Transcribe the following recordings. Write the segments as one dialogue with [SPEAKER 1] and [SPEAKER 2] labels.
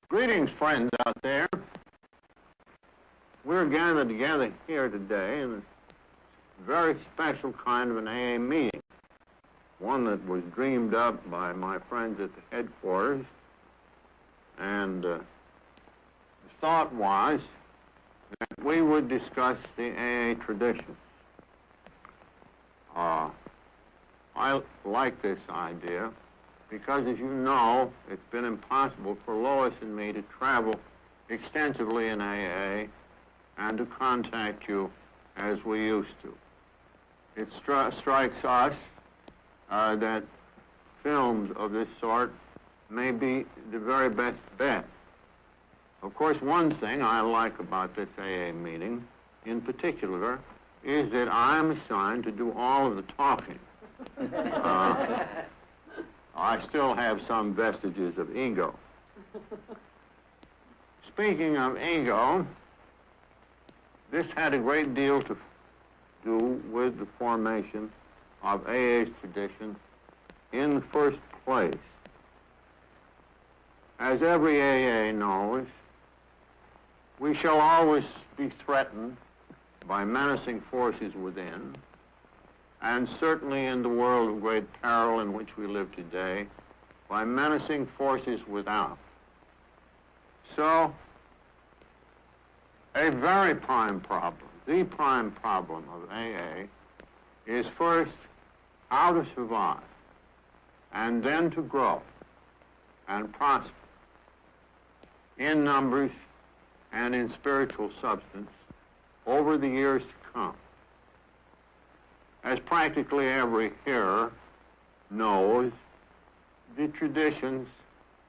[SPEAKER 1] Greetings, friends out there. We're gathered together here today in a very special kind of an AA meeting, one that was dreamed up by my friends at the headquarters, and the thought was that we would discuss the AA tradition. I like this idea because, as you know, it's been impossible for Lois and me to travel extensively in AA and to contact you as we used to. It strikes us that films of this sort may be the very best bet. Of course, one thing I like about this AA meeting in particular is that I'm assigned to do all of the talking. I still have some vestiges of ego. Speaking of ego, this had a great deal to do with the formation of AA's tradition in the first place. As every AA knows, we shall always be threatened by menacing forces within, and certainly in the world of great peril in which we live today, by menacing forces without. So, a very prime problem, the prime problem of AA, is first how to survive, and then to grow and prosper in numbers and in spiritual substance over the years to come. As practically every hearer knows, the traditions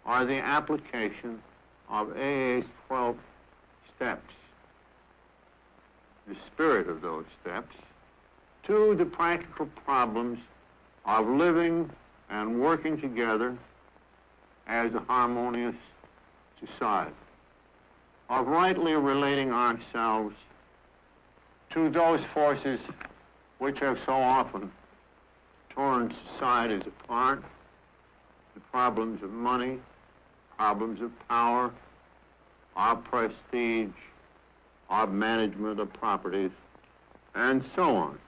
[SPEAKER 1] are the application of AA's 12 steps, the spirit of those steps, to the practical problems of living and working together as a harmonious society, of rightly relating ourselves to those forces which have so often torn societies apart, the problems of money, problems of power, of prestige, of management of properties, and so on.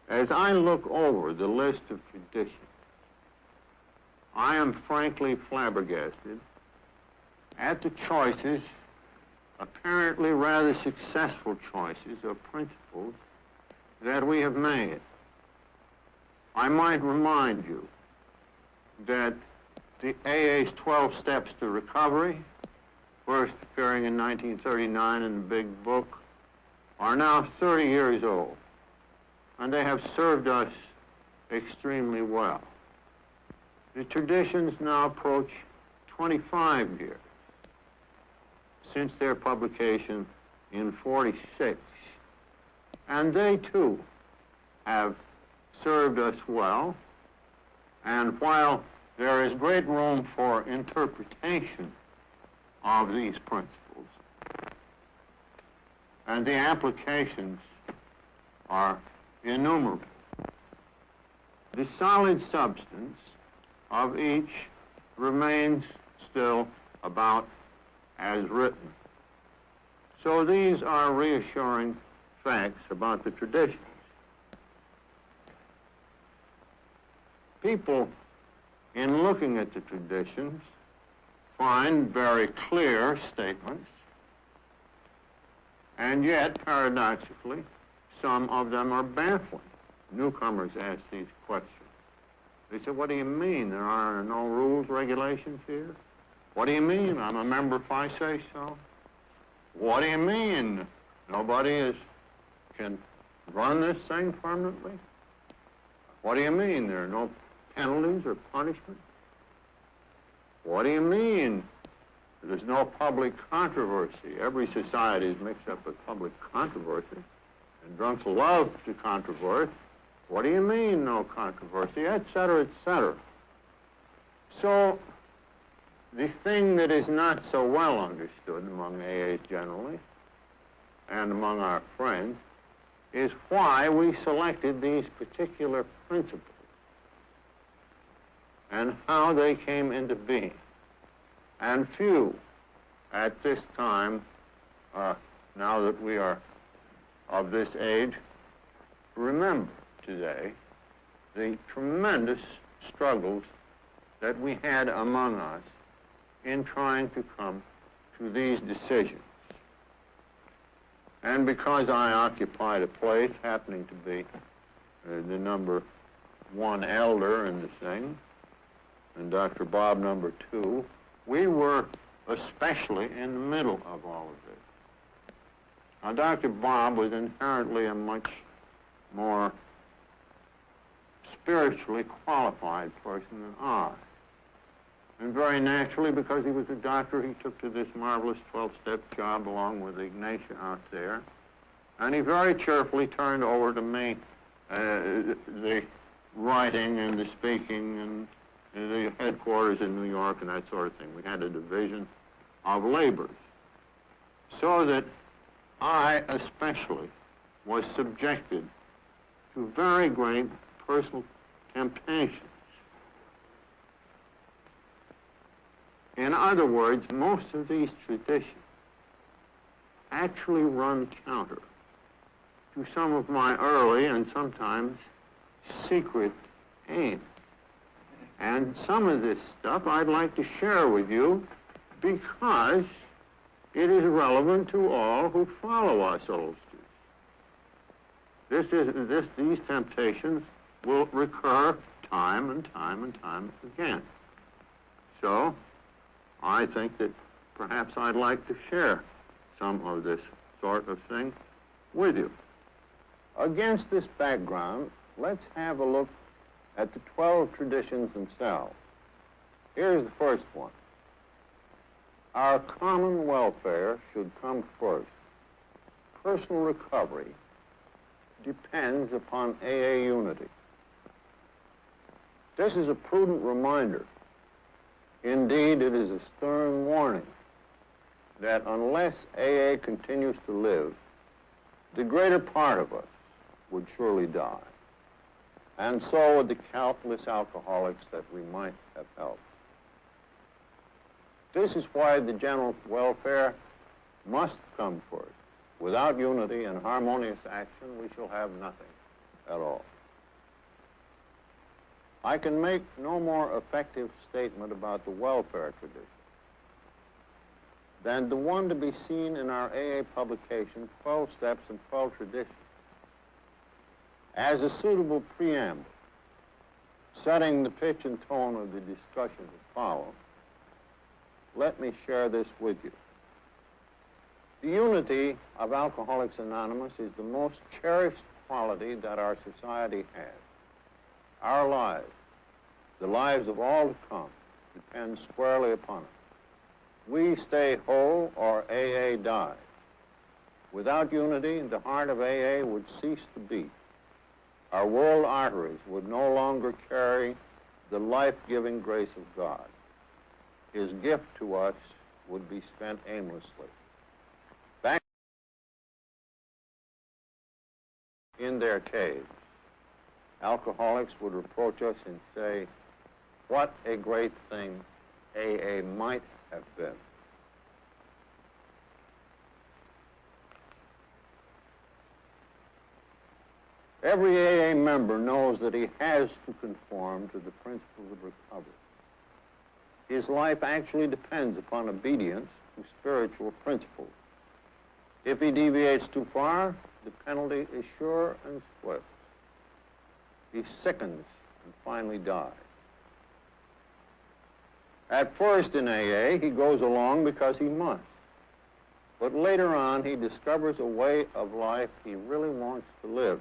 [SPEAKER 1] As I look over the list of traditions, I am frankly flabbergasted at the choices, apparently rather successful choices of principles that we have made. I might remind you that the AA's 12 Steps to Recovery, first appearing in 1939 in the big book, are now 30 years old, and they have served us extremely well. The traditions now approach 25 years since their publication in 46, and they too have served us well, and while there is great room for interpretation of these principles, and the applications are innumerable, the solid substance of each remains still about as written. So these are reassuring facts about the traditions. People, in looking at the traditions, find very clear statements, and yet, paradoxically, some of them are baffling. Newcomers ask these questions. They say, what do you mean? There are no rules, regulations here? What do you mean? I'm a member if I say so. What do you mean? Nobody can run this thing permanently? What do you mean? There are no penalties or punishments? What do you mean? There's no public controversy. Every society is mixed up with public controversy, and drunks love to controverse. What do you mean, no controversy, et cetera, et cetera? So, the thing that is not so well understood among AAs generally, and among our friends, is why we selected these particular principles and how they came into being. And few at this time, now that we are of this age, remember today the tremendous struggles that we had among us in trying to come to these decisions. And because I occupied a place happening to be the number one elder in the thing, and Dr. Bob number two, we were especially in the middle of all of this. Now, Dr. Bob was inherently a much more spiritually qualified person than I. And very naturally, because he was a doctor, he took to this marvelous 12-step job along with Ignatia out there. And he very cheerfully turned over to me the writing and the speaking and the headquarters in New York and that sort of thing. We had a division of labors. So that I especially was subjected to very great personal temptations. In other words, most of these traditions actually run counter to some of my early and sometimes secret aims. And some of this stuff I'd like to share with you because it is relevant to all who follow us oldsters. These temptations will recur time and time and time again. So I think that perhaps I'd like to share some of this sort of thing with you. Against this background, let's have a look at the 12 traditions themselves. Here's the first one. Our common welfare should come first. Personal recovery depends upon AA unity. This is a prudent reminder. Indeed, it is a stern warning that unless AA continues to live, the greater part of us would surely die. And so would the countless alcoholics that we might have helped. This is why the general welfare must come first. Without unity and harmonious action, we shall have nothing at all. I can make no more effective statement about the welfare tradition than the one to be seen in our AA publication, 12 Steps and 12 Traditions. As a suitable preamble, setting the pitch and tone of the discussion to follow, let me share this with you. The unity of Alcoholics Anonymous is the most cherished quality that our society has. Our lives, the lives of all to come, depend squarely upon it. We stay whole or AA dies. Without unity, the heart of AA would cease to beat. Our world arteries would no longer carry the life-giving grace of God. His gift to us would be spent aimlessly. Back in their caves, alcoholics would reproach us and say, what a great thing AA might have been. Every AA member knows that he has to conform to the principles of recovery. His life actually depends upon obedience to spiritual principles. If he deviates too far, the penalty is sure and swift. He sickens and finally dies. At first in AA, he goes along because he must. But later on, he discovers a way of life he really wants to live.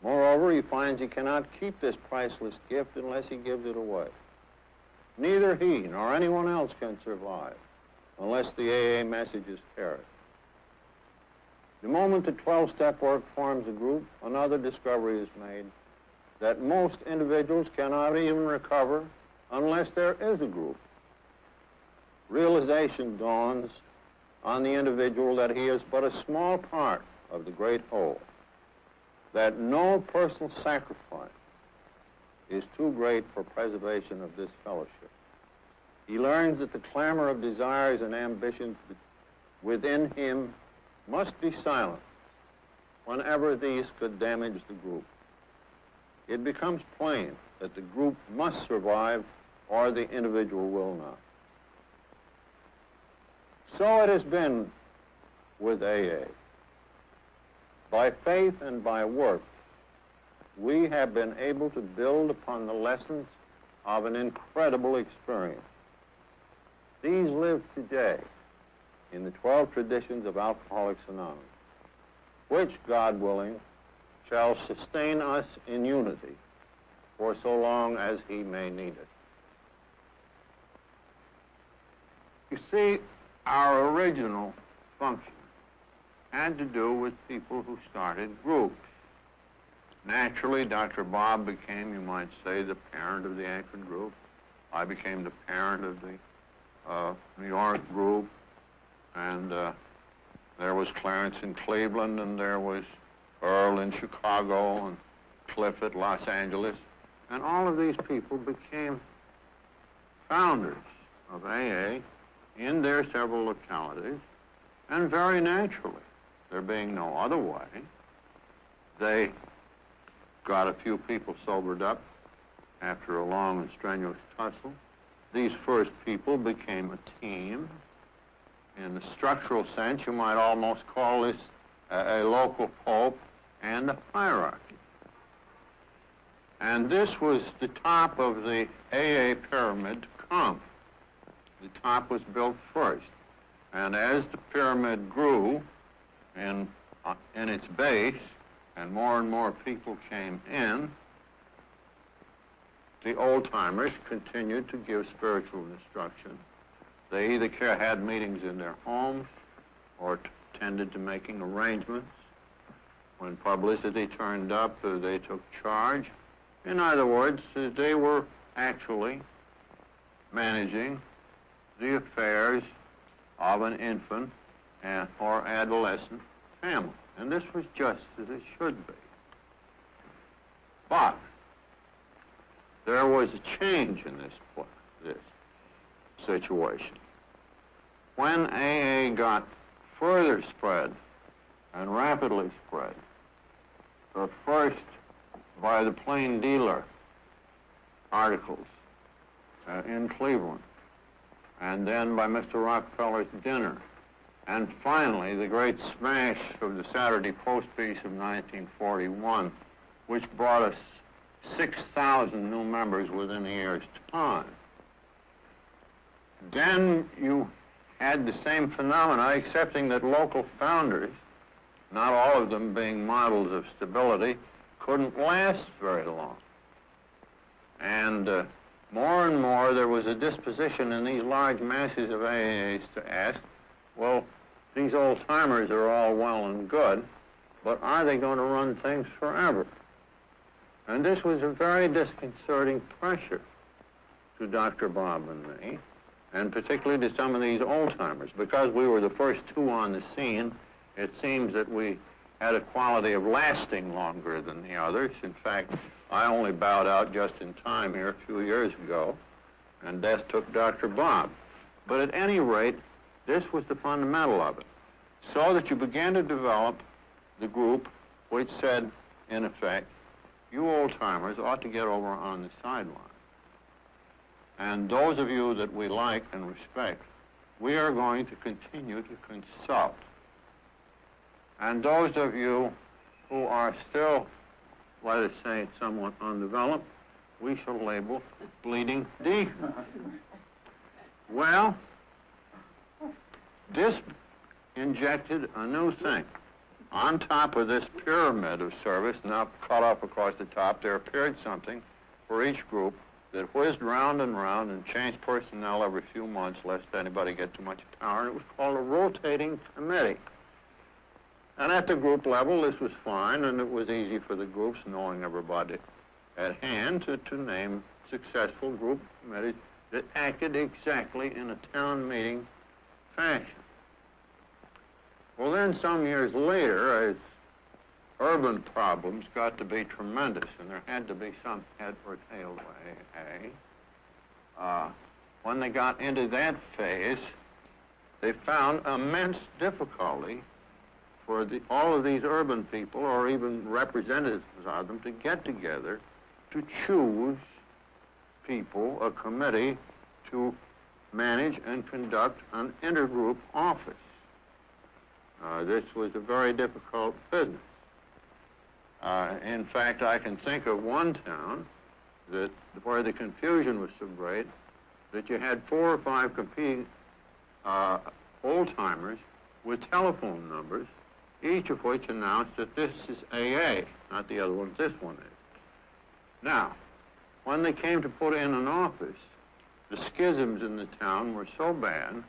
[SPEAKER 1] Moreover, he finds he cannot keep this priceless gift unless he gives it away. Neither he nor anyone else can survive unless the AA message is carried. The moment the 12-step work forms a group, another discovery is made that most individuals cannot even recover unless there is a group. Realization dawns on the individual that he is but a small part of the great whole, that no personal sacrifice is too great for preservation of this fellowship. He learns that the clamor of desires and ambitions within him must be silenced whenever these could damage the group. It becomes plain that the group must survive or the individual will not. So it has been with AA. By faith and by work, we have been able to build upon the lessons of an incredible experience. These live today in the 12 traditions of Alcoholics Anonymous, which, God willing, shall sustain us in unity for so long as he may need it. You see, our original function had to do with people who started groups. Naturally, Dr. Bob became, you might say, the parent of the Akron group. I became the parent of the New York group, and there was Clarence in Cleveland, and there was Earl in Chicago, and Cliff at Los Angeles, and all of these people became founders of AA in their several localities, and very naturally, there being no other way, they got a few people sobered up after a long and strenuous tussle. These first people became a team. In the structural sense, you might almost call this a local pope and a hierarchy. And this was the top of the AA pyramid to come. The top was built first. And as the pyramid grew in its base, and more people came in, the old-timers continued to give spiritual instruction. They either had meetings in their homes or tended to making arrangements. When publicity turned up, they took charge. In other words, they were actually managing the affairs of an infant or adolescent family. And this was just as it should be. But there was a change in this situation. When AA got further spread and rapidly spread, first by the Plain Dealer articles in Cleveland, and then by Mr. Rockefeller's dinner, and finally the great smash of the Saturday Post piece of 1941, which brought us 6,000 new members within a year's time. Then you had the same phenomena, excepting that local founders, not all of them being models of stability, couldn't last very long. And more and more there was a disposition in these large masses of AAs to ask, well, these old-timers are all well and good, but are they going to run things forever? And this was a very disconcerting pressure to Dr. Bob and me, and particularly to some of these old-timers. Because we were the first two on the scene, it seems that we had a quality of lasting longer than the others. In fact, I only bowed out just in time here a few years ago, and death took Dr. Bob. But at any rate, this was the fundamental of it. So that you began to develop the group which said, in effect, you old-timers ought to get over on the sideline. And those of you that we like and respect, we are going to continue to consult. And those of you who are still, let us say, somewhat undeveloped, we shall label bleeding deep. Well, this injected a new thing. On top of this pyramid of service, now cut off across the top, there appeared something for each group that whizzed round and round and changed personnel every few months, lest anybody get too much power, and it was called a rotating committee. And at the group level, this was fine, and it was easy for the groups, knowing everybody at hand, to name successful group committees that acted exactly in a town meeting fashion. Well, then some years later, as urban problems got to be tremendous, and there had to be some head or tail way, when they got into that phase, they found immense difficulty for all of these urban people, or even representatives of them, to get together to choose people, a committee, to manage and conduct an intergroup office. This was a very difficult business. In fact, I can think of one town where the confusion was so great that you had 4 or 5 competing old-timers with telephone numbers, each of which announced that this is AA, not the other one, this one is. Now, when they came to put in an office, the schisms in the town were so bad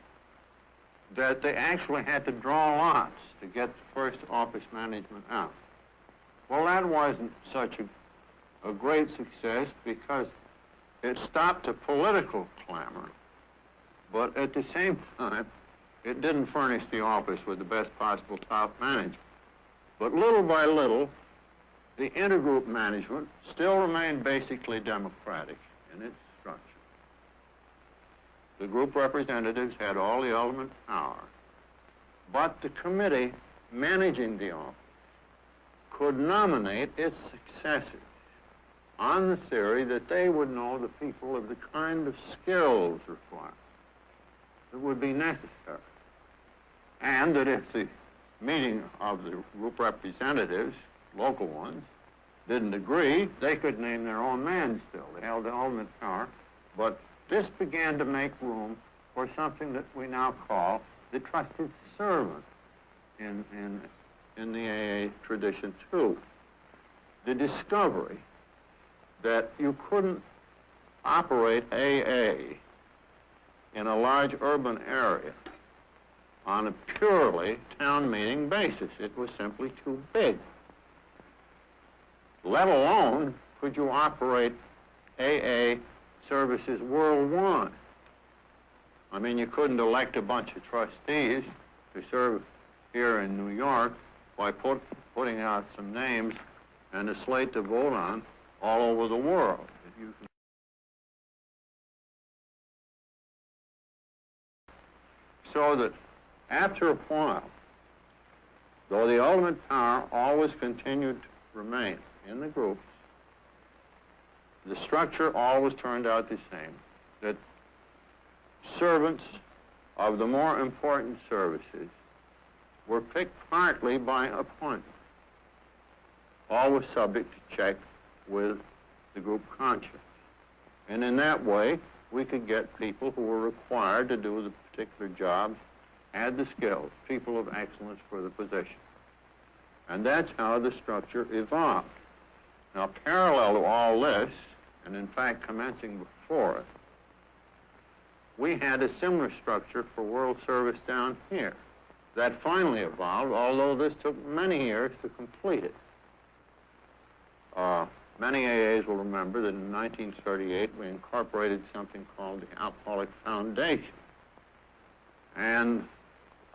[SPEAKER 1] that they actually had to draw lots to get the first office management out. Well, that wasn't such a great success because it stopped the political clamor, but at the same time, it didn't furnish the office with the best possible top management. But little by little, the intergroup management still remained basically democratic in its structure. The group representatives had all the ultimate power, but the committee managing the office could nominate its successors on the theory that they would know the people of the kind of skills required that would be necessary. And that if the meeting of the group representatives, local ones, didn't agree, they could name their own man still. They held the ultimate power. But this began to make room for something that we now call the trusted servant in the AA tradition too. The discovery that you couldn't operate AA in a large urban area on a purely town meeting basis. It was simply too big. Let alone could you operate AA services worldwide. I mean, you couldn't elect a bunch of trustees to serve here in New York by putting out some names and a slate to vote on all over the world. So that after a while, though the ultimate power always continued to remain in the groups, the structure always turned out the same, that servants of the more important services were picked partly by appointment, always subject to check with the group conscience. And in that way, we could get people who were required to do the particular jobs, had the skills, people of excellence for the position. And that's how the structure evolved. Now, parallel to all this, and in fact commencing before it, we had a similar structure for world service down here. That finally evolved, although this took many years to complete it. Many AAs will remember that in 1938 we incorporated something called the Alcoholic Foundation. And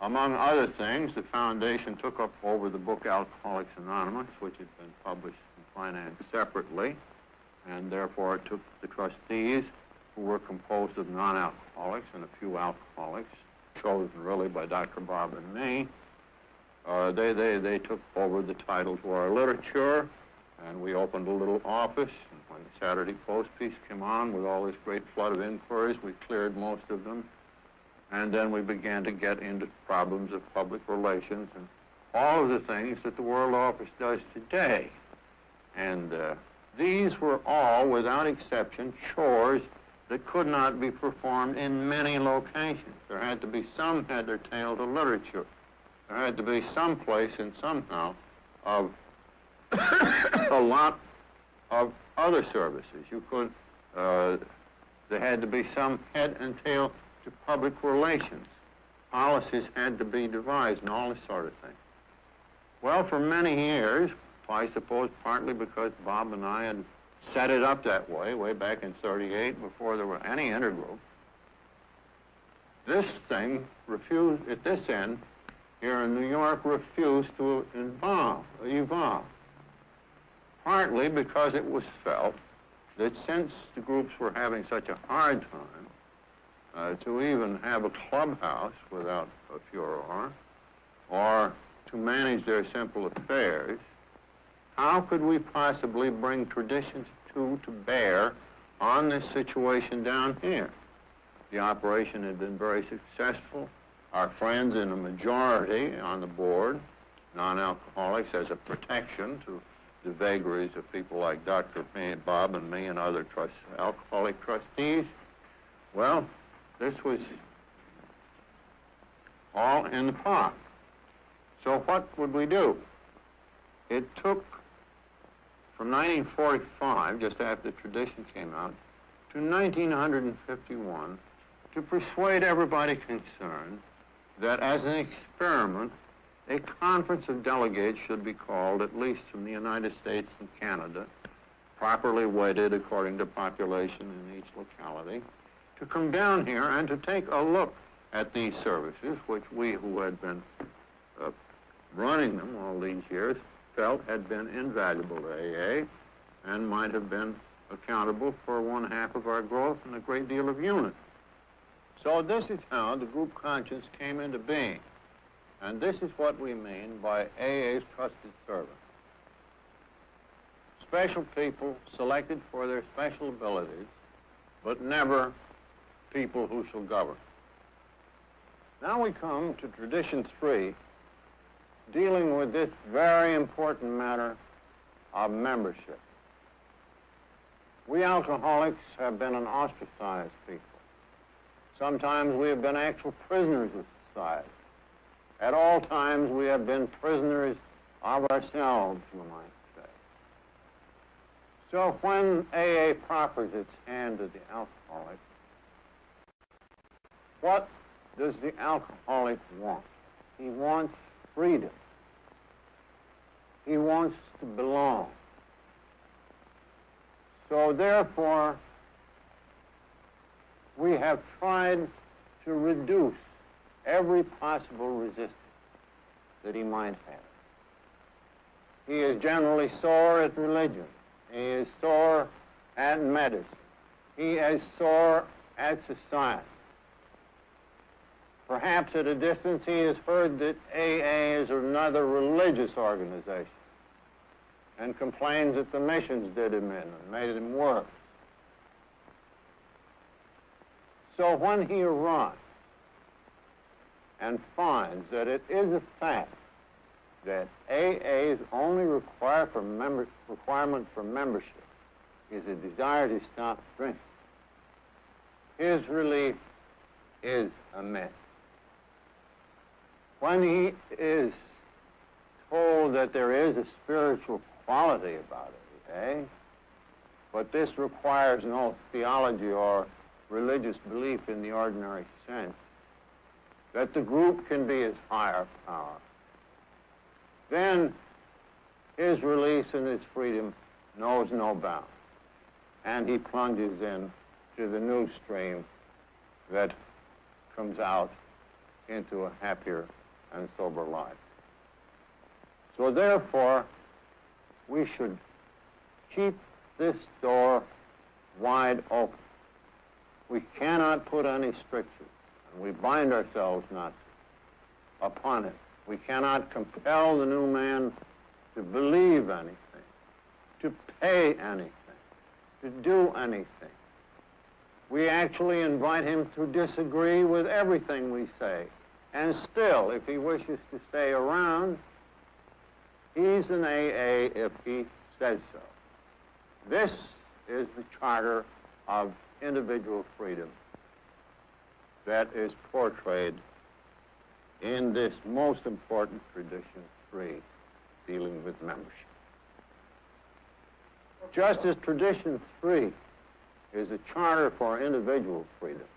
[SPEAKER 1] among other things, the foundation took up over the book Alcoholics Anonymous, which had been published and financed separately, and therefore it took the trustees, who were composed of non-alcoholics and a few alcoholics, chosen really by Dr. Bob and me. They took over the title to our literature, and we opened a little office. And when the Saturday Post piece came on with all this great flood of inquiries, we cleared most of them. And then we began to get into problems of public relations and all of the things that the World Office does today. And these were all, without exception, chores that could not be performed in many locations. There had to be some had their tail to literature. There had to be some place and somehow of a lot of other services. You could, there had to be some head and tail to public relations. Policies had to be devised and all this sort of thing. Well, for many years, I suppose partly because Bob and I had set it up that way back in '38, before there were any intergroups, this thing refused, at this end, here in New York, refused to evolve. Partly because it was felt that since the groups were having such a hard time to even have a clubhouse without a furor, or to manage their simple affairs, how could we possibly bring traditions to bear on this situation down here? The operation had been very successful. Our friends in a majority on the board, non-alcoholics, as a protection to the vagaries of people like Dr. Bob and me and other alcoholic trustees, well, this was all in the pot. So what would we do? It took from 1945, just after the tradition came out, to 1951 to persuade everybody concerned that as an experiment, a conference of delegates should be called, at least from the United States and Canada, properly weighted according to population in each locality, to come down here and to take a look at these services, which we who had been running them all these years felt had been invaluable to AA and might have been accountable for 1/2 of our growth and a great deal of unity. So this is how the group conscience came into being. And this is what we mean by AA's trusted servant. Special people selected for their special abilities, but never people who shall govern. Now we come to Tradition 3, dealing with this very important matter of membership. We alcoholics have been an ostracized people. Sometimes we have been actual prisoners of society. At all times we have been prisoners of ourselves, you might say. So when AA proffers its hand to the alcoholic, what does the alcoholic want? He wants freedom. He wants to belong. So therefore, we have tried to reduce every possible resistance that he might have. He is generally sore at religion. He is sore at medicine. He is sore at society. Perhaps at a distance he has heard that AA is another religious organization and complains that the missions did him in and made him worse. So when he arrives and finds that it is a fact that AA's only requirement for membership is a desire to stop drinking, his relief is immense. When he is told that there is a spiritual quality about it, but this requires no theology or religious belief in the ordinary sense, that the group can be his higher power, then his release and his freedom knows no bounds, and he plunges into the new stream that comes out into a happier and sober life. So therefore, we should keep this door wide open. We cannot put any strictures, and we bind ourselves not upon it. We cannot compel the new man to believe anything, to pay anything, to do anything. We actually invite him to disagree with everything we say. And still, if he wishes to stay around, he's an AA if he says so. This is the charter of individual freedom that is portrayed in this most important Tradition 3, dealing with membership. Just as Tradition 3 is a charter for individual freedom,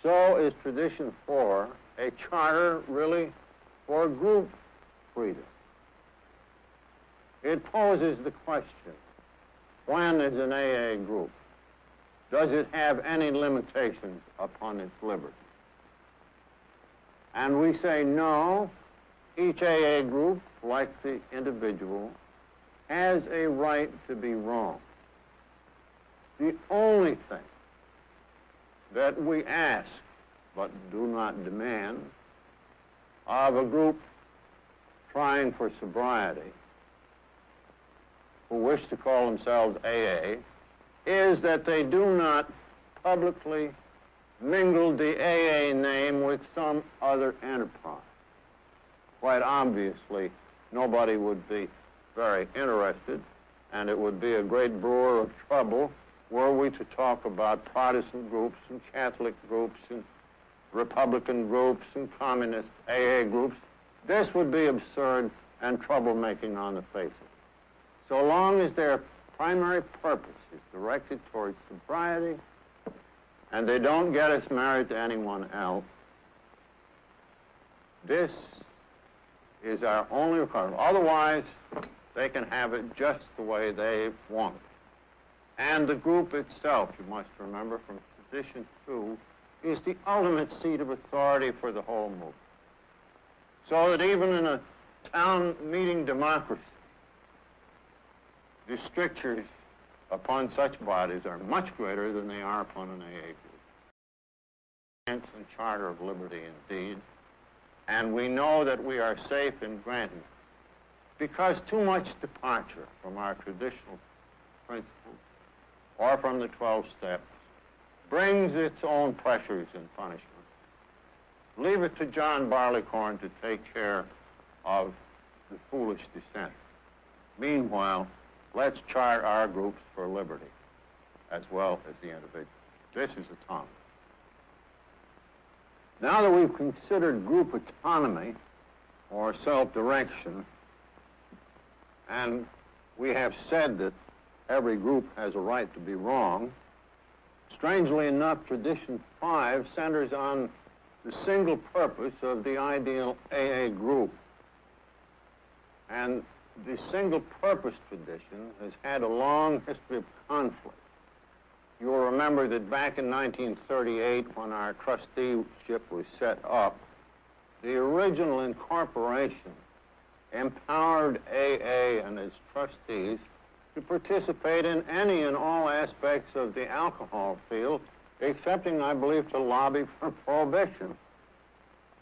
[SPEAKER 1] so is Tradition 4 a charter really for group freedom. It poses the question, when is an AA group? Does it have any limitations upon its liberty? And we say no. Each AA group, like the individual, has a right to be wrong. The only thing that we ask, but do not demand, of a group trying for sobriety, who wish to call themselves AA, is that they do not publicly mingle the AA name with some other enterprise. Quite obviously, nobody would be very interested, and it would be a great brewer of trouble were we to talk about Protestant groups and Catholic groups and Republican groups and communist AA groups. This would be absurd and troublemaking on the face of it. So long as their primary purpose is directed towards sobriety and they don't get us married to anyone else, this is our only requirement. Otherwise, they can have it just the way they want it. And the group itself, you must remember from Tradition 2, is the ultimate seat of authority for the whole movement. So that even in a town meeting democracy, the strictures upon such bodies are much greater than they are upon an AA group. And Charter of Liberty indeed, and we know that we are safe in granting it, because too much departure from our traditional principles or from the 12 steps brings its own pressures and punishment. Leave it to John Barleycorn to take care of the foolish dissent. Meanwhile, let's chart our groups for liberty as well as the individual. This is autonomy. Now that we've considered group autonomy or self-direction, and we have said that every group has a right to be wrong, strangely enough, Tradition 5 centers on the single purpose of the ideal AA group. And the single purpose tradition has had a long history of conflict. You will remember that back in 1938, when our trusteeship was set up, the original incorporation empowered AA and its trustees to participate in any and all aspects of the alcohol field, excepting, I believe, to lobby for prohibition.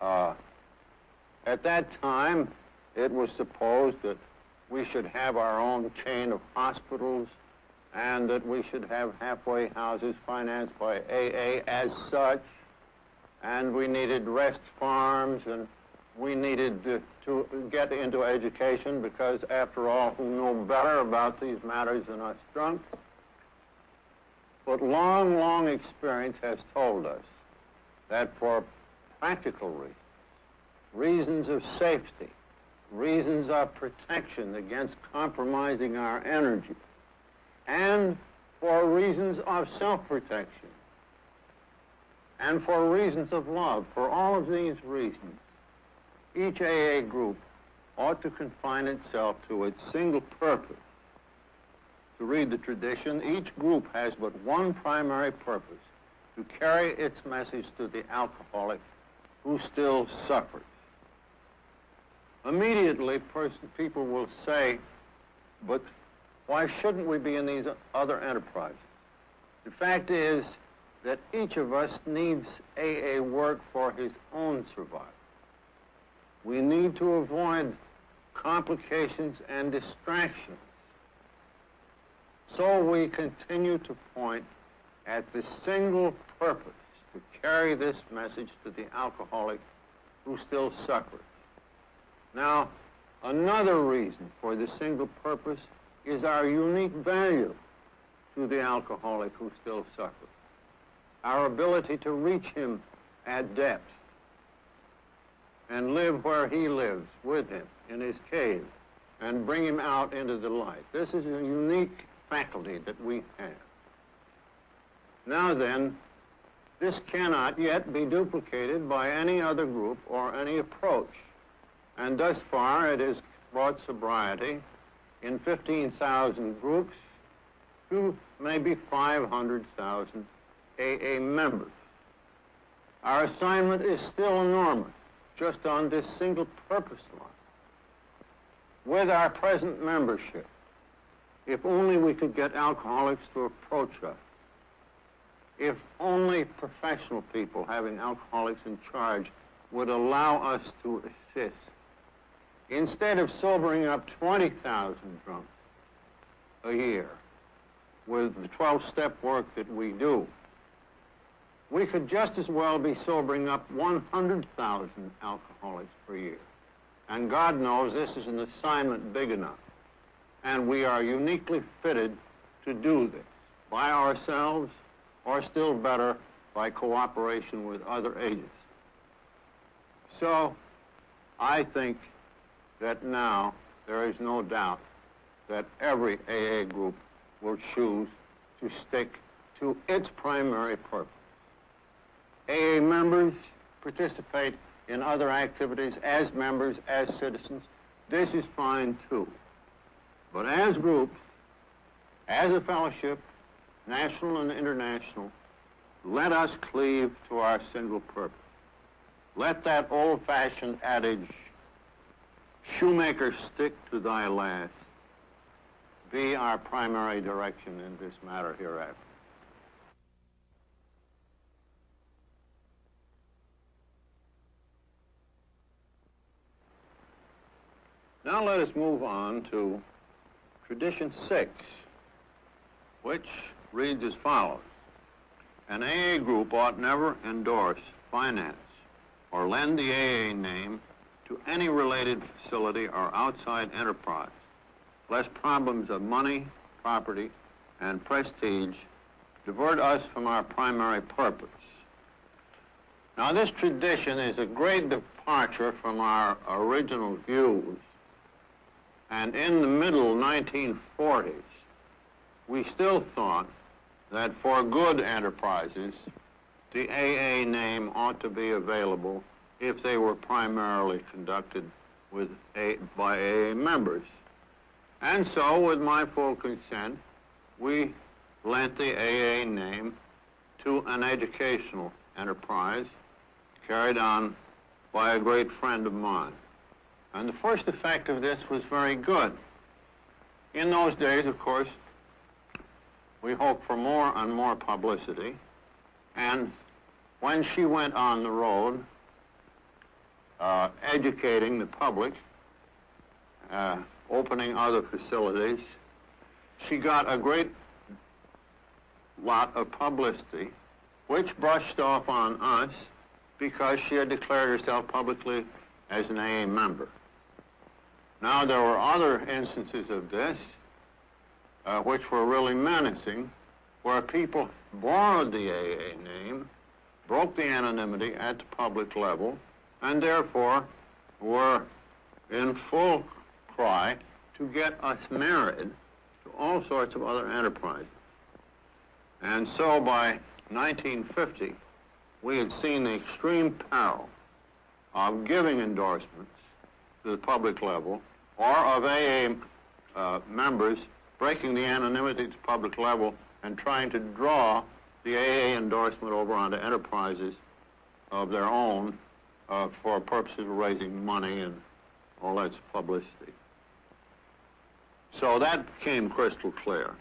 [SPEAKER 1] At that time, it was supposed that we should have our own chain of hospitals and that we should have halfway houses financed by AA as such, and we needed rest farms, and we needed to get into education because, after all, who know better about these matters than us drunks? But long, long experience has told us that for practical reasons of safety, reasons of protection against compromising our energy, and for reasons of self-protection, and for reasons of love, for all of these reasons, each AA group ought to confine itself to its single purpose. To read the tradition, each group has but one primary purpose: to carry its message to the alcoholic who still suffers. Immediately, people will say, but why shouldn't we be in these other enterprises? The fact is that each of us needs AA work for his own survival. We need to avoid complications and distractions. So we continue to point at the single purpose to carry this message to the alcoholic who still suffers. Now, another reason for the single purpose is our unique value to the alcoholic who still suffers. Our ability to reach him at depth and live where he lives with him in his cave and bring him out into the light. This is a unique faculty that we have. Now then, this cannot yet be duplicated by any other group or any approach. And thus far, it has brought sobriety in 15,000 groups to maybe 500,000 AA members. Our assignment is still enormous, just on this single purpose line. With our present membership, if only we could get alcoholics to approach us, if only professional people having alcoholics in charge would allow us to assist. Instead of sobering up 20,000 drunks a year with the 12-step work that we do, we could just as well be sobering up 100,000 alcoholics per year. And God knows this is an assignment big enough. And we are uniquely fitted to do this by ourselves, or still better, by cooperation with other agencies. So I think that now there is no doubt that every AA group will choose to stick to its primary purpose. AA members participate in other activities as members, as citizens. This is fine too. But as groups, as a fellowship, national and international, let us cleave to our single purpose. Let that old-fashioned adage, shoemaker, stick to thy last, be our primary direction in this matter hereafter. Now let us move on to Tradition 6, which reads as follows. An AA group ought never endorse, finance, or lend the AA name to any related facility or outside enterprise, lest problems of money, property, and prestige divert us from our primary purpose. Now, this tradition is a great departure from our original views, and in the middle 1940s, we still thought that for good enterprises, the AA name ought to be available if they were primarily conducted by AA members. And so, with my full consent, we lent the AA name to an educational enterprise carried on by a great friend of mine. And the first effect of this was very good. In those days, of course, we hoped for more and more publicity. And when she went on the road, educating the public, opening other facilities, she got a great lot of publicity, which brushed off on us because she had declared herself publicly as an AA member. Now, there were other instances of this which were really menacing, where people borrowed the AA name, broke the anonymity at the public level, and therefore were in full cry to get us married to all sorts of other enterprises. And so by 1950, we had seen the extreme peril of giving endorsements to the public level, or of AA members breaking the anonymity to the public level and trying to draw the AA endorsement over onto enterprises of their own for purposes of raising money and all that publicity. So that became crystal clear.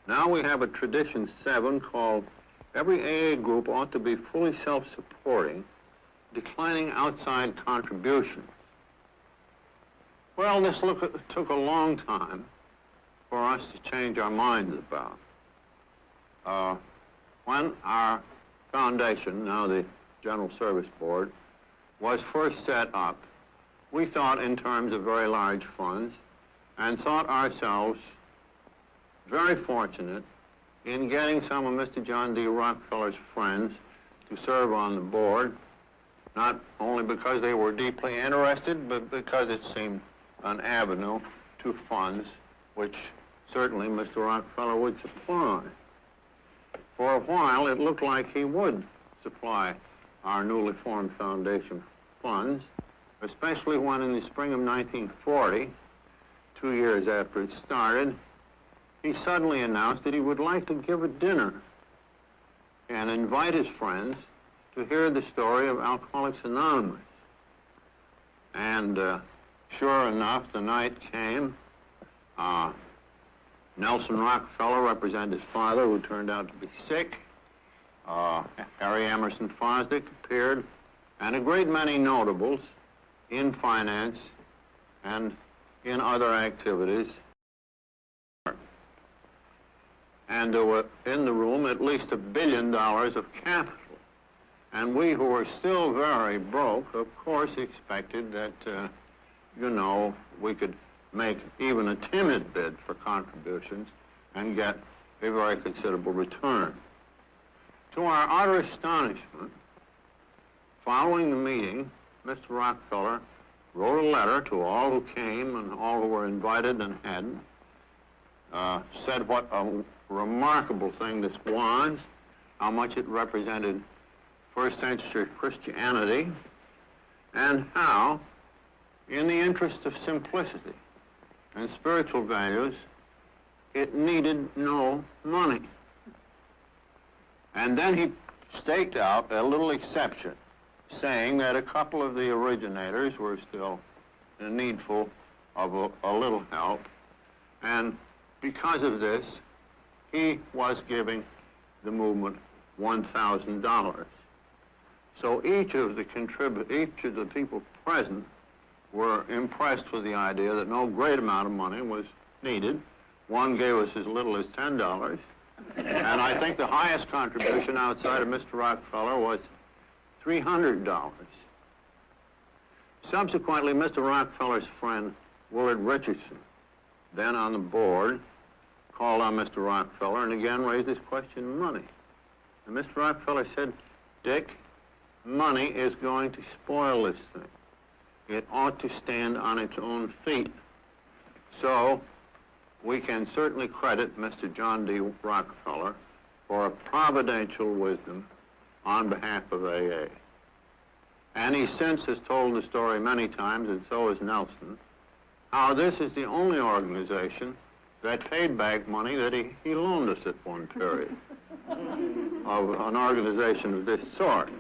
[SPEAKER 1] Now we have a Tradition 7 called every AA group ought to be fully self-supporting, declining outside contributions. Well, this took a long time for us to change our minds about. When our foundation, now the General Service Board, was first set up, we thought in terms of very large funds and thought ourselves very fortunate in getting some of Mr. John D. Rockefeller's friends to serve on the board, not only because they were deeply interested, but because it seemed an avenue to funds which certainly Mr. Rockefeller would supply. For a while, it looked like he would supply our newly formed foundation funds, especially when in the spring of 1940, 2 years after it started, he suddenly announced that he would like to give a dinner and invite his friends to hear the story of Alcoholics Anonymous. And sure enough, the night came. Nelson Rockefeller represented his father, who turned out to be sick. Harry Emerson Fosdick appeared, and a great many notables in finance and in other activities. And there were in the room at least $1 billion of capital. And we who were still very broke, of course, expected that, we could make even a timid bid for contributions and get a very considerable return. To our utter astonishment, following the meeting, Mr. Rockefeller wrote a letter to all who came and all who were invited and hadn't, said what a remarkable thing this was, how much it represented first century Christianity, and how, in the interest of simplicity and spiritual values, it needed no money. And then he staked out a little exception, saying that a couple of the originators were still needful of a little help, and because of this, he was giving the movement $1,000. So each of the people present were impressed with the idea that no great amount of money was needed. One gave us as little as $10, and I think the highest contribution outside of Mr. Rockefeller was $300. Subsequently, Mr. Rockefeller's friend, Willard Richardson, then on the board, called on Mr. Rockefeller and again raised this question of money. And Mr. Rockefeller said, Dick, money is going to spoil this thing. It ought to stand on its own feet. So we can certainly credit Mr. John D. Rockefeller for a providential wisdom on behalf of AA. And he since has told the story many times, and so has Nelson, how this is the only organization that paid back money that he loaned us at one period of an organization of this sort.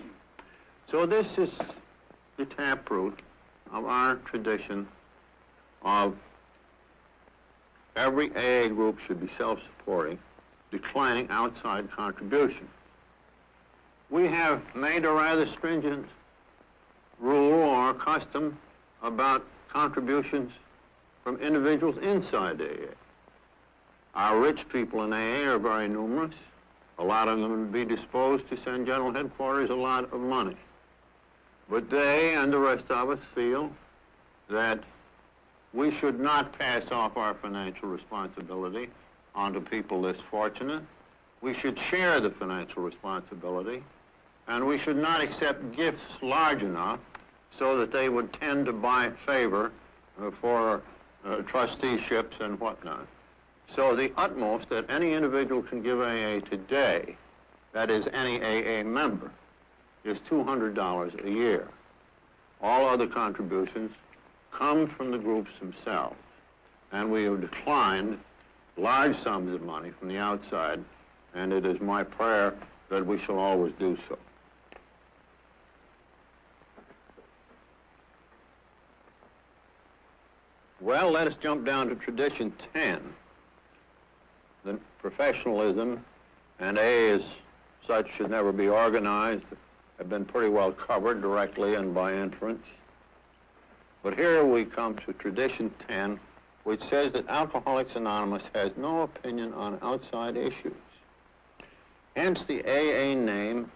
[SPEAKER 1] So this is the taproot of our tradition of every AA group should be self-supporting, declining outside contribution. We have made a rather stringent rule or custom about contributions from individuals inside AA. Our rich people in AA are very numerous. A lot of them would be disposed to send General Headquarters a lot of money. But they and the rest of us feel that we should not pass off our financial responsibility onto people less fortunate. We should share the financial responsibility, and we should not accept gifts large enough so that they would tend to buy favor for trusteeships and whatnot. So the utmost that any individual can give AA today, that is any AA member, is $200 a year. All other contributions come from the groups themselves, and we have declined large sums of money from the outside, and it is my prayer that we shall always do so. Well, let us jump down to tradition 10. The professionalism and AA as such should never be organized have been pretty well covered directly and by inference. But here we come to tradition 10, which says that Alcoholics Anonymous has no opinion on outside issues. Hence, the AA name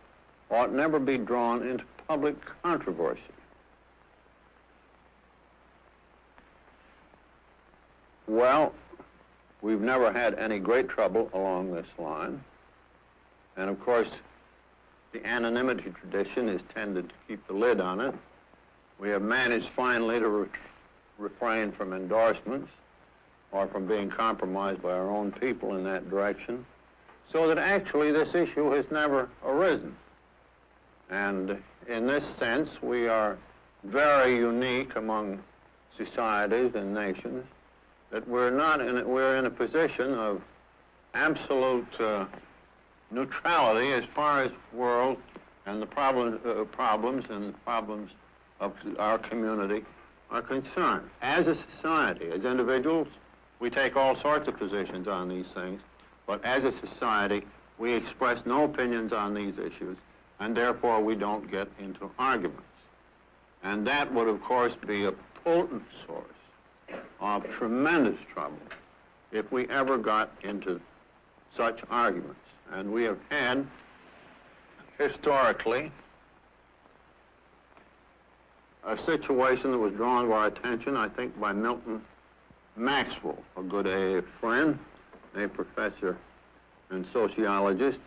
[SPEAKER 1] ought never be drawn into public controversy. Well, we've never had any great trouble along this line. And of course, the anonymity tradition has tended to keep the lid on it. We have managed finally to refrain from endorsements or from being compromised by our own people in that direction, so that actually this issue has never arisen. And in this sense, we are very unique among societies and nations, that we're in a position of absolute neutrality as far as world and the problems of our community are concerned. As a society, as individuals, We take all sorts of positions on these things, but as a society, we express no opinions on these issues, and therefore we don't get into arguments. And that would, of course, be a potent source of tremendous trouble if we ever got into such arguments. And we have had, historically, a situation that was drawn to our attention, I think, by Milton Maxwell, a good AA friend, a professor and sociologist,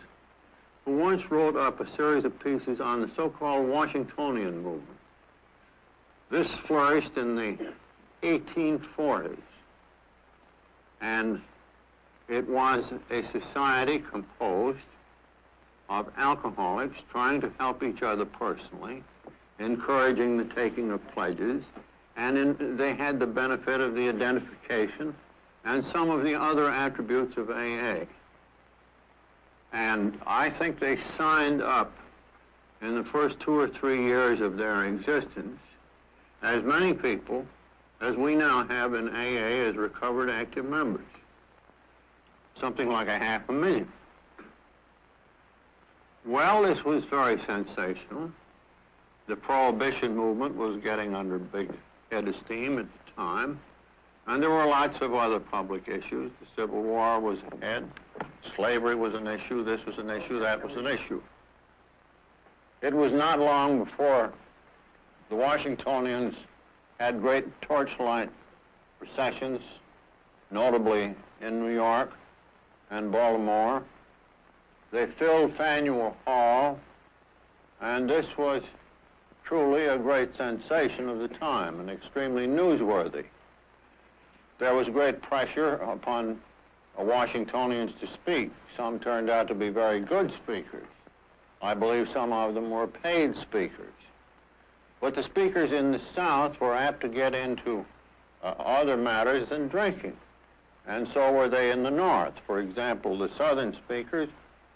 [SPEAKER 1] who once wrote up a series of pieces on the so-called Washingtonian movement. This flourished in the 1840s, and it was a society composed of alcoholics trying to help each other personally, encouraging the taking of pledges, and they had the benefit of the identification and some of the other attributes of AA. And I think they signed up in the first 2 or 3 years of their existence as many people as we now have in AA as recovered active members. Something like 500,000. Well, this was very sensational. The Prohibition movement was getting under big head of steam at the time, and there were lots of other public issues. The Civil War was ahead. Slavery was an issue. This was an issue. That was an issue. It was not long before the Washingtonians had great torchlight processions, notably in New York and Baltimore. They filled Faneuil Hall, and this was truly a great sensation of the time and extremely newsworthy. There was great pressure upon Washingtonians to speak. Some turned out to be very good speakers. I believe some of them were paid speakers. But the speakers in the South were apt to get into other matters than drinking. And so were they in the North. For example, the Southern speakers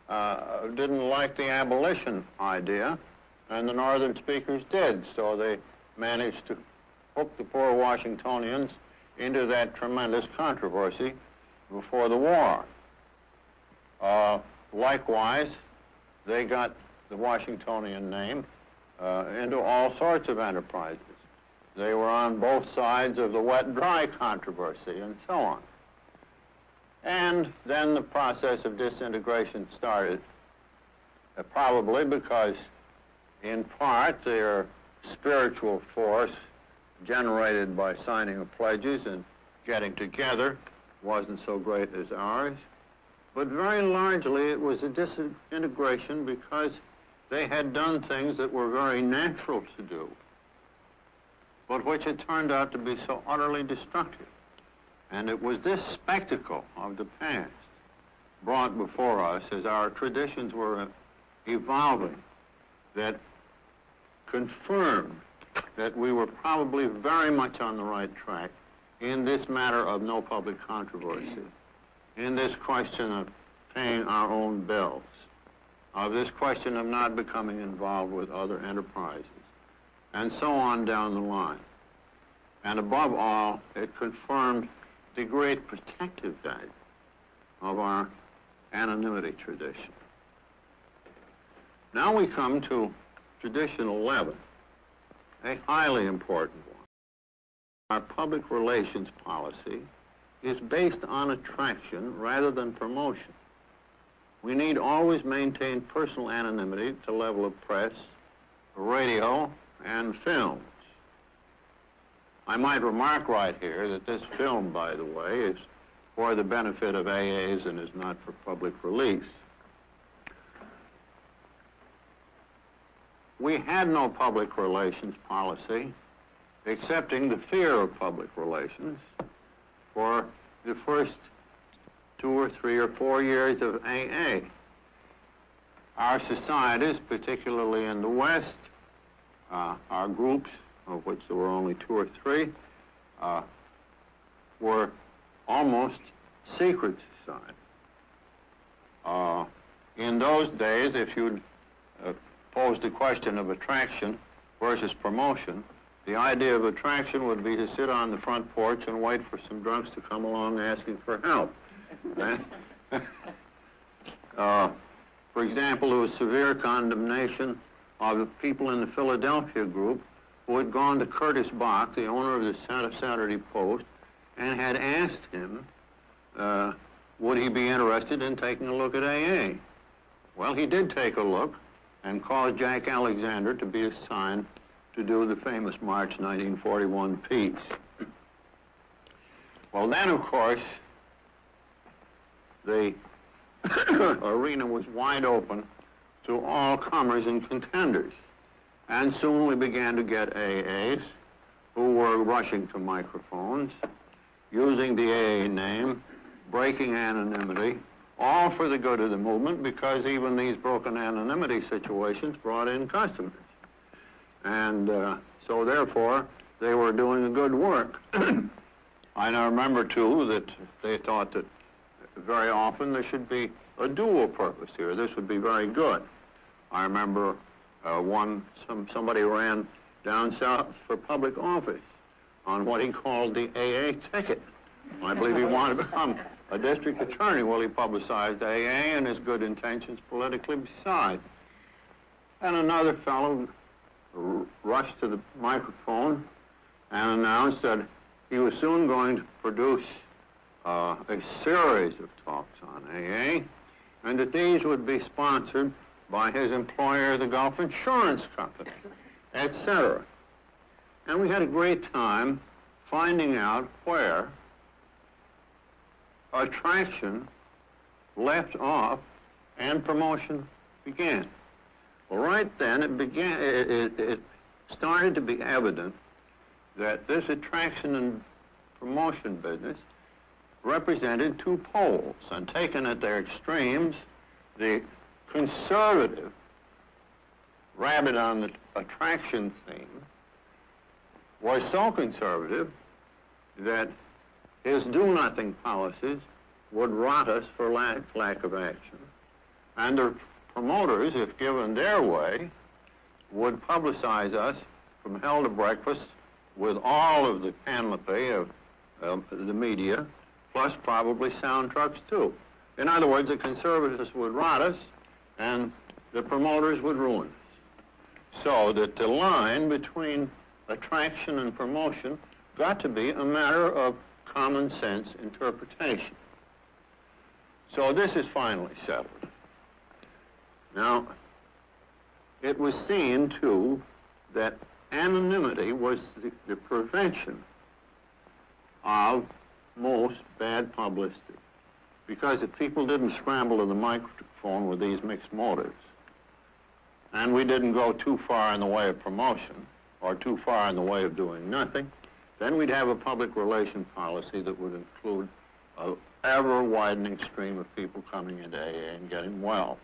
[SPEAKER 1] didn't like the abolition idea, and the Northern speakers did. So they managed to hook the poor Washingtonians into that tremendous controversy before the war. Likewise, they got the Washingtonian name into all sorts of enterprises. They were on both sides of the wet-dry controversy and so on. And then the process of disintegration started, probably because, in part, their spiritual force generated by signing of pledges and getting together wasn't so great as ours. But very largely it was a disintegration because they had done things that were very natural to do, but which had turned out to be so utterly destructive. And it was this spectacle of the past brought before us as our traditions were evolving that confirmed that we were probably very much on the right track in this matter of no public controversy, in this question of paying our own bills, of this question of not becoming involved with other enterprises, and so on down the line. And above all, it confirmed the great protective value of our anonymity tradition. Now we come to tradition 11, a highly important one. Our public relations policy is based on attraction rather than promotion. We need always maintain personal anonymity at the level of press, radio, and films. I might remark right here that this film, by the way, is for the benefit of AAs and is not for public release. We had no public relations policy, accepting the fear of public relations, for the first 2 or 3 or 4 years of AA. Our societies, particularly in the West, our groups, of which there were only 2 or 3, were almost secret societies. In those days, if you'd posed the question of attraction versus promotion, The idea of attraction would be to sit on the front porch and wait for some drunks to come along asking for help. For example, there was severe condemnation of the people in the Philadelphia group who had gone to Curtis Bach, the owner of the Saturday Post, and had asked him, would he be interested in taking a look at AA? Well, he did take a look and caused Jack Alexander to be assigned to do the famous March 1941 piece. Well, then, of course, the arena was wide open to all comers and contenders. And soon we began to get AAs who were rushing to microphones, using the AA name, breaking anonymity, all for the good of the movement, because even these broken anonymity situations brought in customers. And so therefore, they were doing a good work. I now remember, too, that they thought that very often there should be a dual purpose here. This would be very good. I remember somebody ran down south for public office on what he called the AA ticket. I believe he wanted to become a district attorney. Well, he publicized AA and his good intentions politically besides. And another fellow rushed to the microphone and announced that he was soon going to produce a series of talks on AA, and that these would be sponsored by his employer, the Gulf Insurance Company, etc. And we had a great time finding out where attraction left off and promotion began. Well, right then it started to be evident that this attraction and promotion business represented two poles, and taken at their extremes, the conservative, rabid on the attraction theme, was so conservative that his do-nothing policies would rot us for lack of action. And the promoters, if given their way, would publicize us from hell to breakfast with all of the panoply of the media, plus probably sound trucks too. In other words, the conservatives would rot us and the promoters would ruin us. So that the line between attraction and promotion got to be a matter of common sense interpretation. So this is finally settled. Now, it was seen too that anonymity was the prevention of most bad publicity, because if people didn't scramble to the microphone with these mixed motives, and we didn't go too far in the way of promotion or too far in the way of doing nothing, then we'd have a public relation policy that would include an ever-widening stream of people coming into AA and getting well.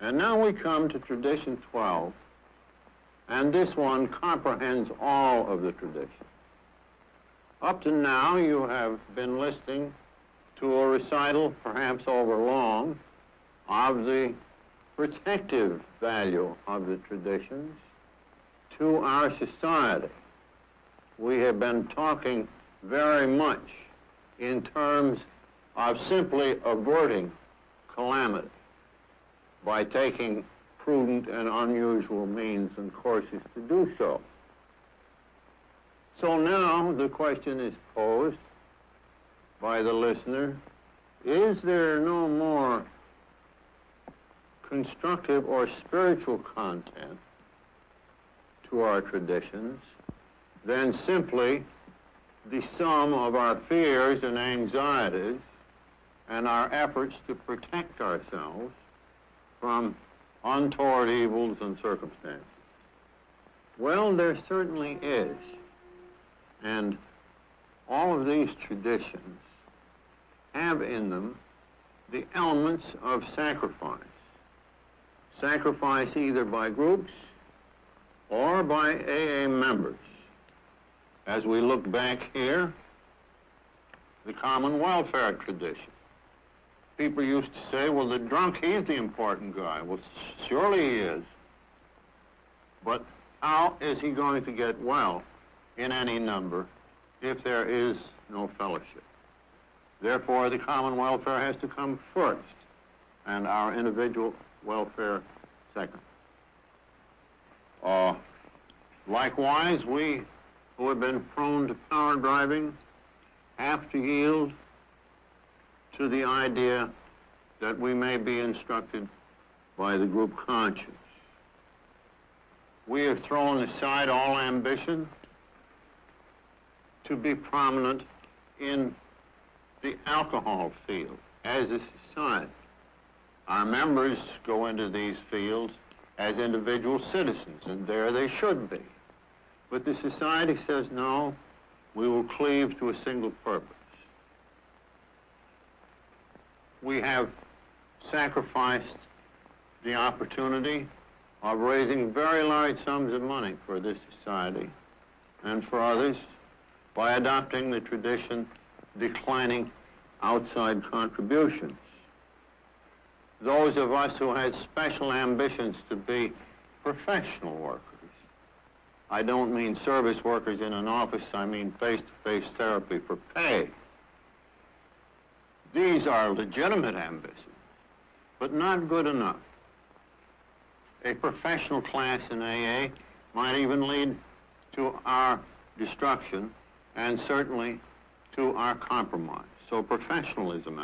[SPEAKER 1] And now we come to Tradition 12, and this one comprehends all of the traditions. Up to now, you have been listening to a recital, perhaps overlong, of the protective value of the traditions to our society. We have been talking very much in terms of simply averting calamity by taking prudent and unusual means and courses to do so. So now the question is posed by the listener, is there no more constructive or spiritual content to our traditions than simply the sum of our fears and anxieties and our efforts to protect ourselves from untoward evils and circumstances? Well, there certainly is. And all of these traditions have in them the elements of sacrifice. Sacrifice either by groups or by AA members. As we look back here, the common welfare tradition. People used to say, well, the drunk, he's the important guy. Well, surely he is. But how is he going to get well in any number if there is no fellowship? Therefore, the common welfare has to come first, and our individual welfare second. Likewise, we who have been prone to power driving have to yield to the idea that we may be instructed by the group conscience. We have thrown aside all ambition to be prominent in the alcohol field as a society. Our members go into these fields as individual citizens, and there they should be. But the society says, no, we will cleave to a single purpose. We have sacrificed the opportunity of raising very large sums of money for this society and for others by adopting the tradition declining outside contributions. Those of us who had special ambitions to be professional workers, I don't mean service workers in an office, I mean face-to-face therapy for pay. These are legitimate ambitions, but not good enough. A professional class in AA might even lead to our destruction and certainly to our compromise. So professionalism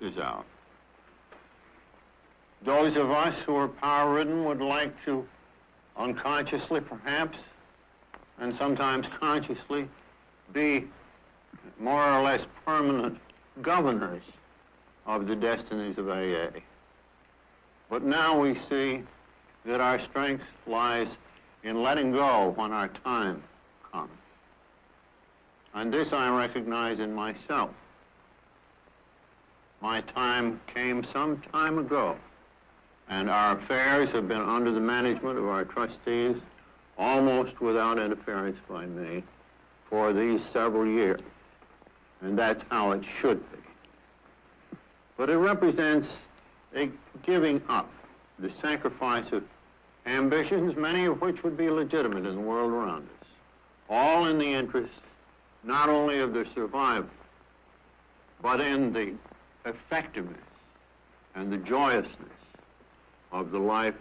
[SPEAKER 1] is out. Those of us who are power-ridden would like to unconsciously perhaps, and sometimes consciously, be more or less permanent governors of the destinies of AA. But now we see that our strength lies in letting go when our time comes. And this I recognize in myself. My time came some time ago, and our affairs have been under the management of our trustees almost without interference by me for these several years. And that's how it should be. But it represents a giving up, the sacrifice of ambitions, many of which would be legitimate in the world around us, all in the interest not only of their survival, but in the effectiveness and the joyousness of the life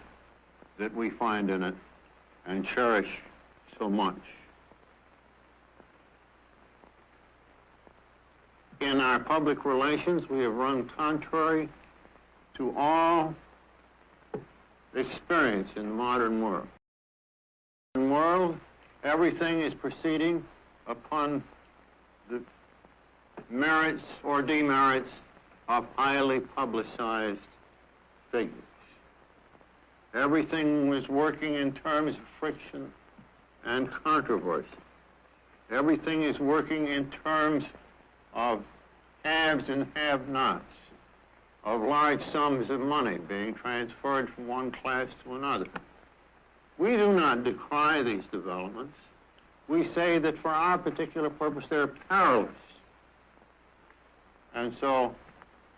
[SPEAKER 1] that we find in it and cherish so much. In our public relations, we have run contrary to all experience in the modern world. In the world, everything is proceeding upon the merits or demerits of highly publicized figures. Everything was working in terms of friction and controversy. Everything is working in terms of haves and have-nots, of large sums of money being transferred from one class to another. We do not decry these developments. We say that for our particular purpose, they're perilous. And so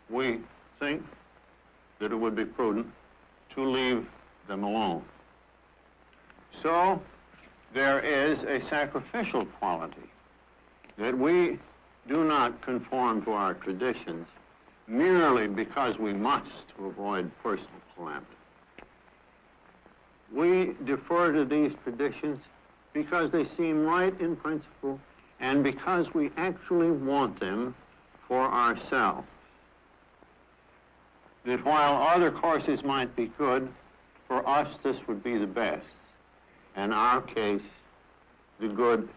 [SPEAKER 1] we think that it would be prudent to leave them alone. So there is a sacrificial quality that we do not conform to our traditions merely because we must to avoid personal calamity. We defer to these traditions because they seem right in principle and because we actually want them for ourselves. That while other courses might be good, for us this would be the best. In our case, the good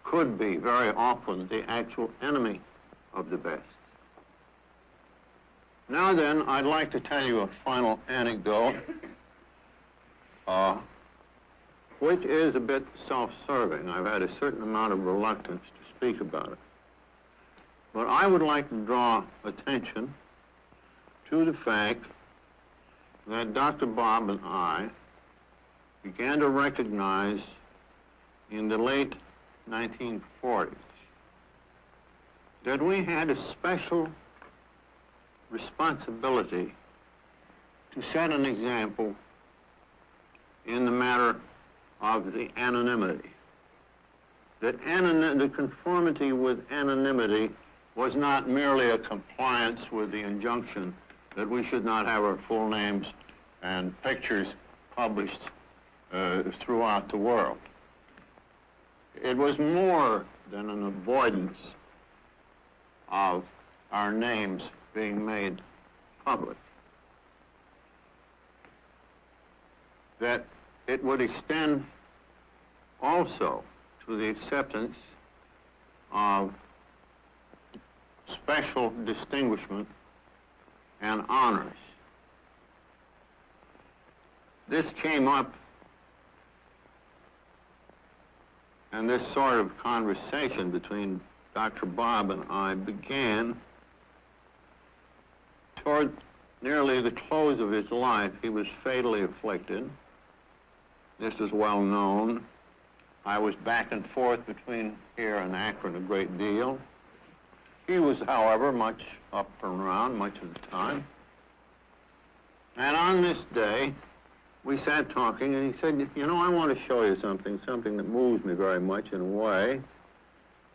[SPEAKER 1] could be very often the actual enemy of the best. Now then, I'd like to tell you a final anecdote, which is a bit self-serving. I've had a certain amount of reluctance to speak about it. But I would like to draw attention to the fact that Dr. Bob and I began to recognize in the late 1940s that we had a special responsibility to set an example in the matter of the anonymity. That the conformity with anonymity was not merely a compliance with the injunction that we should not have our full names and pictures published throughout the world. It was more than an avoidance of our names being made public. That it would extend also to the acceptance of special distinguishment and honors. This came up, and this sort of conversation between Dr. Bob and I began toward nearly the close of his life. He was fatally afflicted. This is well known. I was back and forth between here and Akron a great deal. He was, however, much up and around much of the time. And on this day, we sat talking, and he said, you know, I want to show you something that moves me very much in a way,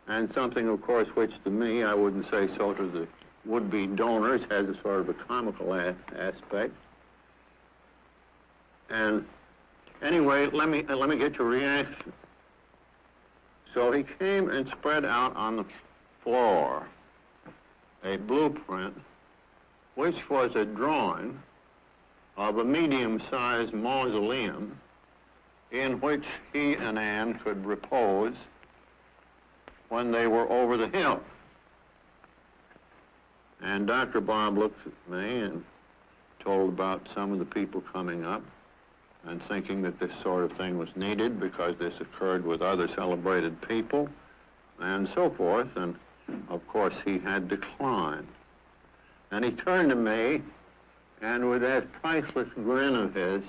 [SPEAKER 1] and something, of course, which to me, I wouldn't say so to the would-be donors, has a sort of a comical aspect. And anyway, let me get your reaction. So he came and spread out on the floor a blueprint, which was a drawing of a medium-sized mausoleum in which he and Anne could repose when they were over the hill. And Dr. Bob looked at me and told about some of the people coming up and thinking that this sort of thing was needed because this occurred with other celebrated people and so forth. And of course, he had declined. And he turned to me and with that priceless grin of his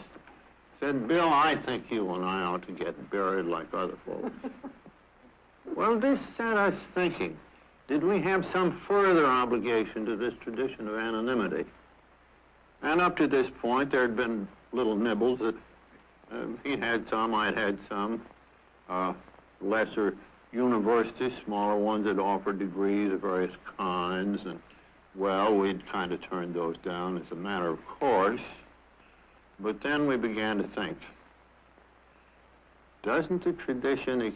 [SPEAKER 1] said, Bill, I think you and I ought to get buried like other folks. Well, this set us thinking, did we have some further obligation to this tradition of anonymity? And up to this point, there had been little nibbles that he'd had some, I'd had some, lesser universities, smaller ones that offered degrees of various kinds, and well, we'd kind of turned those down as a matter of course. But then we began to think, doesn't the tradition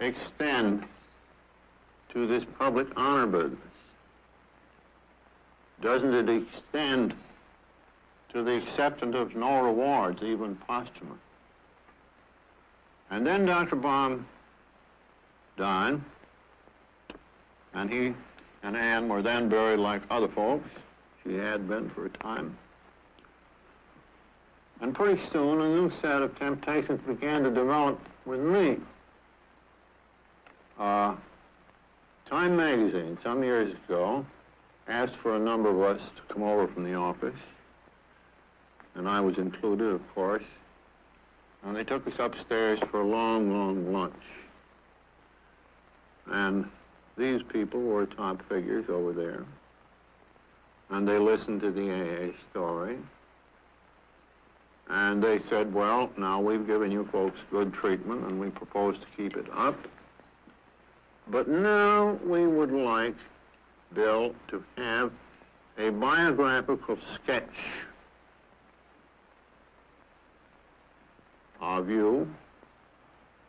[SPEAKER 1] extend to this public honor business? Doesn't it extend to the acceptance of no rewards, even posthumous? And then Dr. Baum died, and he and Anne were then buried like other folks. She had been for a time. And pretty soon, a new set of temptations began to develop with me. Time magazine, some years ago, asked for a number of us to come over from the office, and I was included, of course, and they took us upstairs for a long, long lunch. And these people were top figures over there, and they listened to the AA story, and they said, well, now we've given you folks good treatment, and we propose to keep it up, but now we would like, Bill, to have a biographical sketch of you,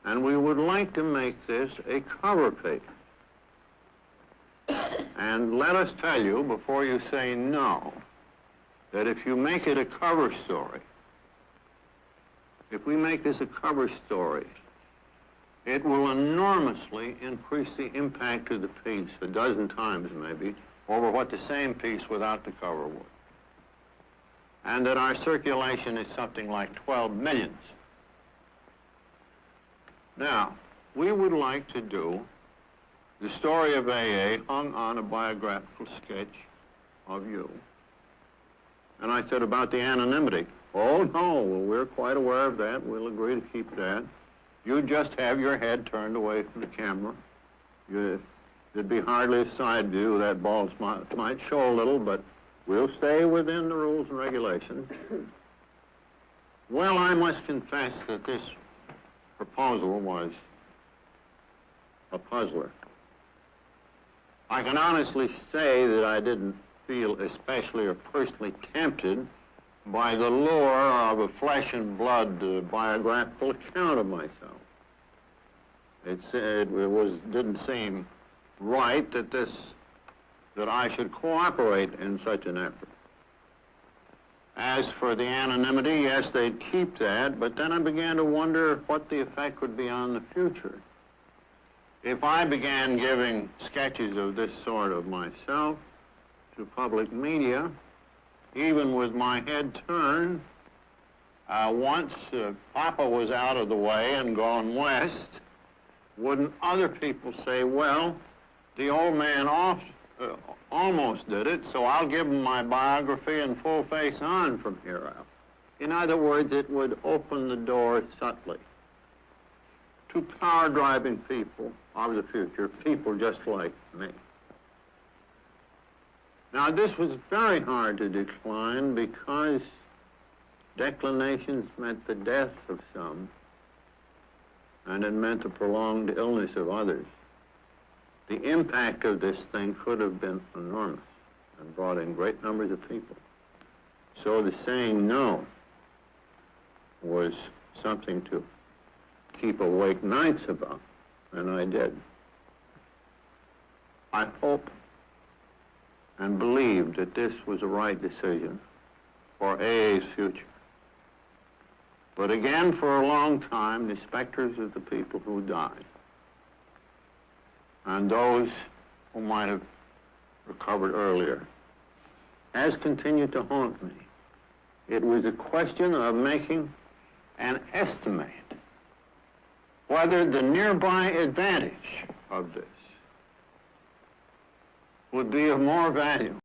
[SPEAKER 1] and we would like to make this a cover page. And let us tell you, before you say no, that if you make it a cover story, if we make this a cover story, it will enormously increase the impact of the piece, a dozen times maybe, over what the same piece without the cover would. And that our circulation is something like 12 millions. Now, we would like to do the story of AA hung on a biographical sketch of you. And I said about the anonymity. Oh, no, well, we're quite aware of that. We'll agree to keep that. You just have your head turned away from the camera. There'd be hardly a side view. That bald spot might show a little, but we'll stay within the rules and regulations. Well, I must confess that this proposal was a puzzler. I can honestly say that I didn't feel especially or personally tempted by the lure of a flesh and blood biographical account of myself. It didn't seem right that I should cooperate in such an effort. As for the anonymity, yes, they'd keep that, but then I began to wonder what the effect would be on the future. If I began giving sketches of this sort of myself to public media, even with my head turned, once Papa was out of the way and gone west, wouldn't other people say, well, the old man almost did it, so I'll give him my biography and full face on from here out. In other words, it would open the door subtly to power-driving people of the future, people just like me. Now, this was very hard to decline because declinations meant the death of some, and it meant the prolonged illness of others. The impact of this thing could have been enormous and brought in great numbers of people. So the saying no was something to keep awake nights about, and I did. I hope and believed that this was the right decision for AA's future. But again, for a long time, the specters of the people who died and those who might have recovered earlier has continued to haunt me. It was a question of making an estimate whether the nearby advantage of this would be of more value